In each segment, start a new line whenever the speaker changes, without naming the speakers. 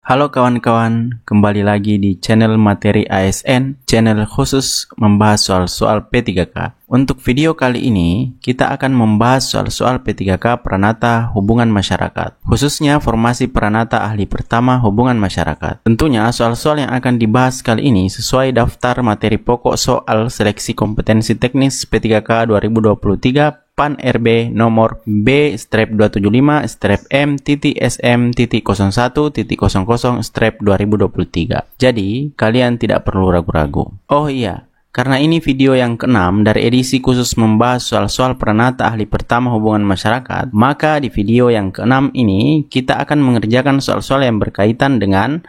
Halo kawan-kawan, kembali lagi di channel Materi ASN, channel khusus membahas soal-soal P3K. Untuk video kali ini, kita akan membahas soal-soal P3K Pranata Hubungan Masyarakat, khususnya formasi Pranata Ahli Pertama Hubungan Masyarakat. Tentunya soal-soal yang akan dibahas kali ini sesuai daftar materi pokok soal seleksi kompetensi teknis P3K 2023 PAN RB nomor B-275-M-SM-01-00/2023. Jadi, kalian tidak perlu ragu-ragu. Oh iya, karena ini video yang ke-6 dari edisi khusus membahas soal-soal Pranata Ahli Pertama Hubungan Masyarakat, maka di video yang ke-6 ini kita akan mengerjakan soal-soal yang berkaitan dengan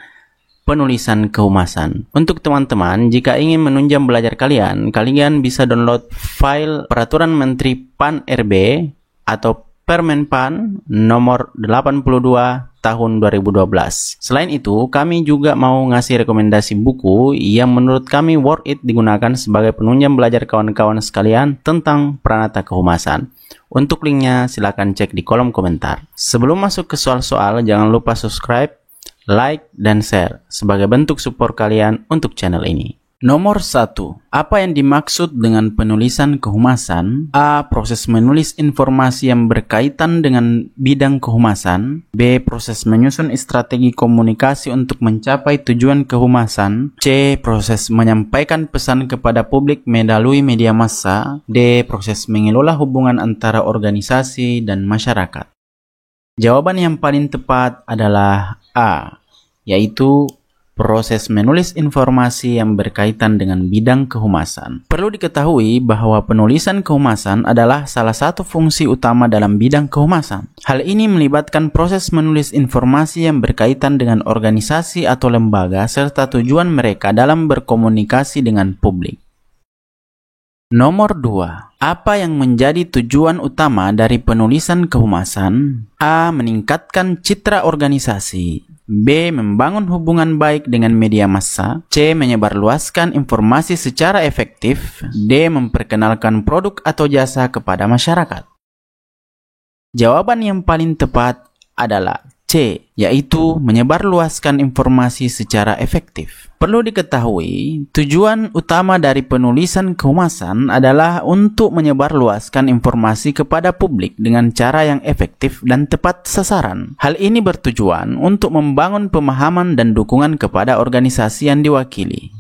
penulisan kehumasan. Untuk teman-teman, jika ingin menunjang belajar kalian bisa download file Peraturan Menteri PAN RB atau Permenpan nomor 82 tahun 2012. Selain itu, kami juga mau ngasih rekomendasi buku yang menurut kami worth it digunakan sebagai penunjang belajar kawan-kawan sekalian tentang Pranata Kehumasan. Untuk linknya silakan cek di kolom komentar. Sebelum masuk ke soal-soal, jangan lupa subscribe, like, dan share sebagai bentuk support kalian untuk channel ini. Nomor 1. Apa yang dimaksud dengan penulisan kehumasan? A. Proses menulis informasi yang berkaitan dengan bidang kehumasan. B. Proses menyusun strategi komunikasi untuk mencapai tujuan kehumasan. C. Proses menyampaikan pesan kepada publik melalui media massa. D. Proses mengelola hubungan antara organisasi dan masyarakat. Jawaban yang paling tepat adalah A, yaitu proses menulis informasi yang berkaitan dengan bidang kehumasan. Perlu diketahui bahwa penulisan kehumasan adalah salah satu fungsi utama dalam bidang kehumasan. Hal ini melibatkan proses menulis informasi yang berkaitan dengan organisasi atau lembaga serta tujuan mereka dalam berkomunikasi dengan publik. Nomor 2. Apa yang menjadi tujuan utama dari penulisan kehumasan? A. Meningkatkan citra organisasi. B. Membangun hubungan baik dengan media massa. C. Menyebarluaskan informasi secara efektif. D. Memperkenalkan produk atau jasa kepada masyarakat. Jawaban yang paling tepat adalah C, yaitu menyebarluaskan informasi secara efektif. Perlu diketahui, tujuan utama dari penulisan kehumasan adalah untuk menyebarluaskan informasi kepada publik dengan cara yang efektif dan tepat sasaran. Hal ini bertujuan untuk membangun pemahaman dan dukungan kepada organisasi yang diwakili.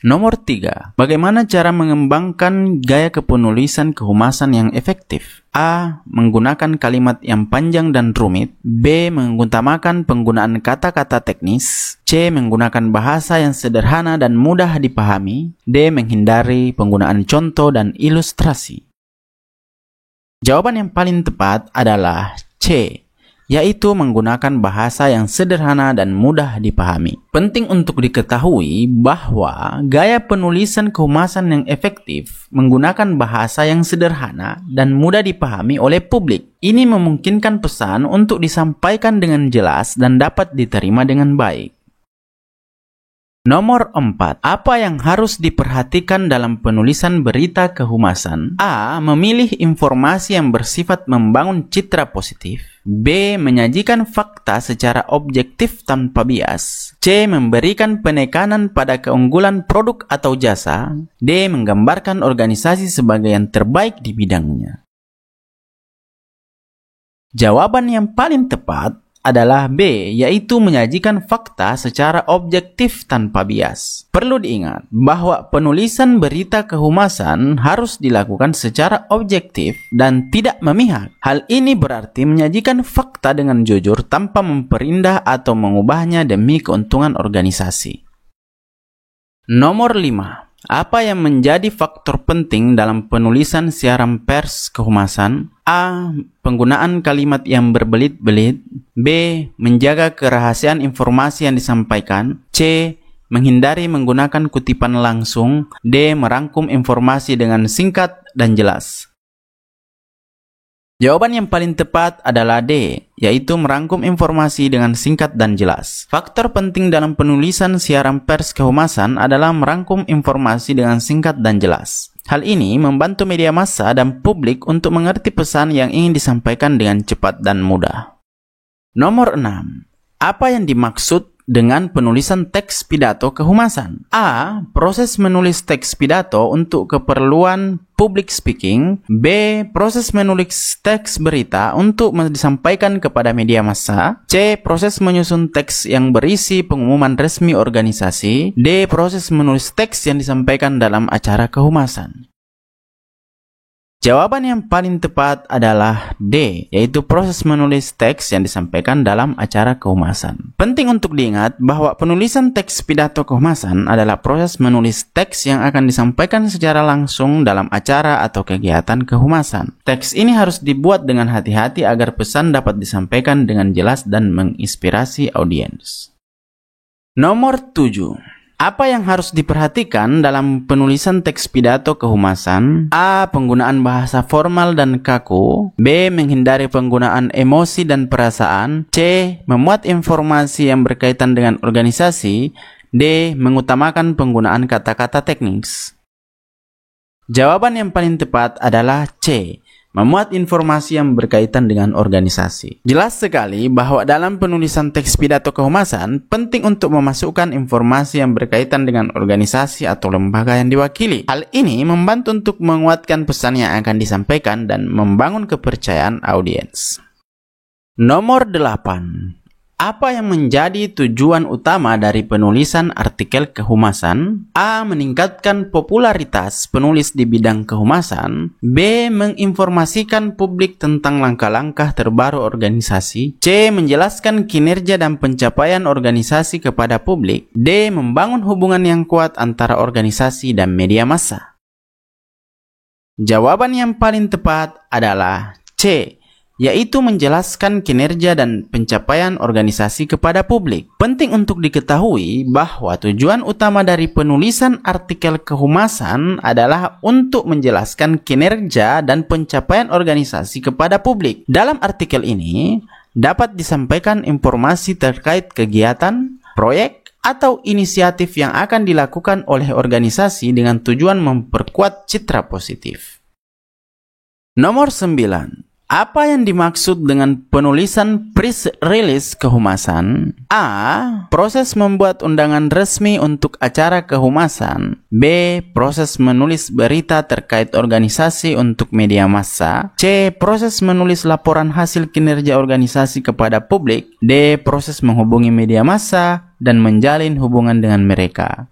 Nomor 3. Bagaimana cara mengembangkan gaya kepenulisan kehumasan yang efektif? A. Menggunakan kalimat yang panjang dan rumit. B. Mengutamakan penggunaan kata-kata teknis. C. Menggunakan bahasa yang sederhana dan mudah dipahami. D. Menghindari penggunaan contoh dan ilustrasi. Jawaban yang paling tepat adalah C, yaitu menggunakan bahasa yang sederhana dan mudah dipahami. Penting untuk diketahui bahwa gaya penulisan kehumasan yang efektif menggunakan bahasa yang sederhana dan mudah dipahami oleh publik. Ini memungkinkan pesan untuk disampaikan dengan jelas dan dapat diterima dengan baik. Nomor 4. Apa yang harus diperhatikan dalam penulisan berita kehumasan? A. Memilih informasi yang bersifat membangun citra positif. B. Menyajikan fakta secara objektif tanpa bias. C. Memberikan penekanan pada keunggulan produk atau jasa. D. Menggambarkan organisasi sebagai yang terbaik di bidangnya. Jawaban yang paling tepat adalah B, yaitu menyajikan fakta secara objektif tanpa bias. Perlu diingat bahwa penulisan berita kehumasan harus dilakukan secara objektif dan tidak memihak. Hal ini berarti menyajikan fakta dengan jujur tanpa memperindah atau mengubahnya demi keuntungan organisasi. Nomor 5. Apa yang menjadi faktor penting dalam penulisan siaran pers kehumasan? A. Penggunaan kalimat yang berbelit-belit. B. Menjaga kerahasiaan informasi yang disampaikan. C. Menghindari menggunakan kutipan langsung. D. Merangkum informasi dengan singkat dan jelas. Jawaban yang paling tepat adalah D, yaitu merangkum informasi dengan singkat dan jelas. Faktor penting dalam penulisan siaran pers kehumasan adalah merangkum informasi dengan singkat dan jelas. Hal ini membantu media massa dan publik untuk mengerti pesan yang ingin disampaikan dengan cepat dan mudah. Nomor 6. Apa yang dimaksud dengan penulisan teks pidato kehumasan? A. Proses menulis teks pidato untuk keperluan public speaking. B. Proses menulis teks berita untuk disampaikan kepada media massa. C. Proses menyusun teks yang berisi pengumuman resmi organisasi. D. Proses menulis teks yang disampaikan dalam acara kehumasan. Jawaban yang paling tepat adalah D, yaitu proses menulis teks yang disampaikan dalam acara kehumasan. Penting untuk diingat bahwa penulisan teks pidato kehumasan adalah proses menulis teks yang akan disampaikan secara langsung dalam acara atau kegiatan kehumasan. Teks ini harus dibuat dengan hati-hati agar pesan dapat disampaikan dengan jelas dan menginspirasi audiens. Nomor 7. Apa yang harus diperhatikan dalam penulisan teks pidato kehumasan? A. Penggunaan bahasa formal dan kaku. B. Menghindari penggunaan emosi dan perasaan. C. Memuat informasi yang berkaitan dengan organisasi. D. Mengutamakan penggunaan kata-kata teknis. Jawaban yang paling tepat adalah C. Memuat informasi yang berkaitan dengan organisasi. Jelas sekali bahwa dalam penulisan teks pidato kehumasan, penting untuk memasukkan informasi yang berkaitan dengan organisasi atau lembaga yang diwakili. Hal ini membantu untuk menguatkan pesan yang akan disampaikan dan membangun kepercayaan audiens. Nomor 8. Apa yang menjadi tujuan utama dari penulisan artikel kehumasan? A. Meningkatkan popularitas penulis di bidang kehumasan. B. Menginformasikan publik tentang langkah-langkah terbaru organisasi. C. Menjelaskan kinerja dan pencapaian organisasi kepada publik. D. Membangun hubungan yang kuat antara organisasi dan media massa. Jawaban yang paling tepat adalah C, yaitu menjelaskan kinerja dan pencapaian organisasi kepada publik. Penting untuk diketahui bahwa tujuan utama dari penulisan artikel kehumasan adalah untuk menjelaskan kinerja dan pencapaian organisasi kepada publik. Dalam artikel ini, dapat disampaikan informasi terkait kegiatan, proyek, atau inisiatif yang akan dilakukan oleh organisasi dengan tujuan memperkuat citra positif. Nomor 9. Apa yang dimaksud dengan penulisan press release kehumasan? A. Proses membuat undangan resmi untuk acara kehumasan. B. Proses menulis berita terkait organisasi untuk media massa. C. Proses menulis laporan hasil kinerja organisasi kepada publik. D. Proses menghubungi media massa dan menjalin hubungan dengan mereka.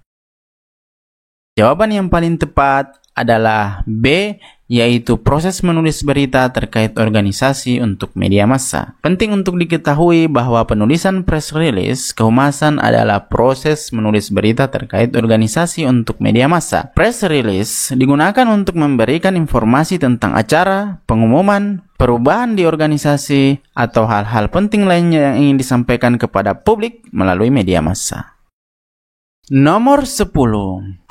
Jawaban yang paling tepat adalah B, yaitu proses menulis berita terkait organisasi untuk media massa. Penting untuk diketahui bahwa penulisan press release kehumasan adalah proses menulis berita terkait organisasi untuk media massa. Press release digunakan untuk memberikan informasi tentang acara, pengumuman, perubahan di organisasi, atau hal-hal penting lainnya yang ingin disampaikan kepada publik melalui media massa. Nomor 10.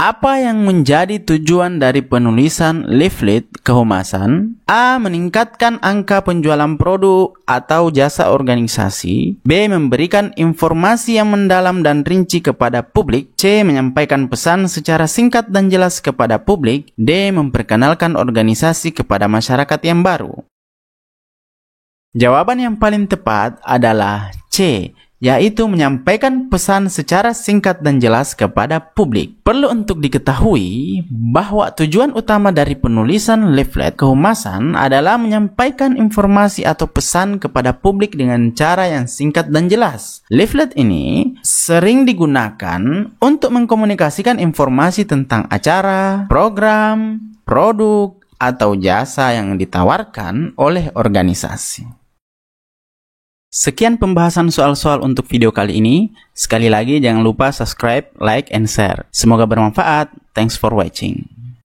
Apa yang menjadi tujuan dari penulisan leaflet kehumasan? A. Meningkatkan angka penjualan produk atau jasa organisasi. B. Memberikan informasi yang mendalam dan rinci kepada publik. C. Menyampaikan pesan secara singkat dan jelas kepada publik. D. Memperkenalkan organisasi kepada masyarakat yang baru. Jawaban yang paling tepat adalah C, yaitu menyampaikan pesan secara singkat dan jelas kepada publik. Perlu untuk diketahui bahwa tujuan utama dari penulisan leaflet kehumasan adalah menyampaikan informasi atau pesan kepada publik dengan cara yang singkat dan jelas. Leaflet ini sering digunakan untuk mengkomunikasikan informasi tentang acara, program, produk, atau jasa yang ditawarkan oleh organisasi. Sekian pembahasan soal-soal untuk video kali ini. Sekali lagi jangan lupa subscribe, like, and share. Semoga bermanfaat. Thanks for watching.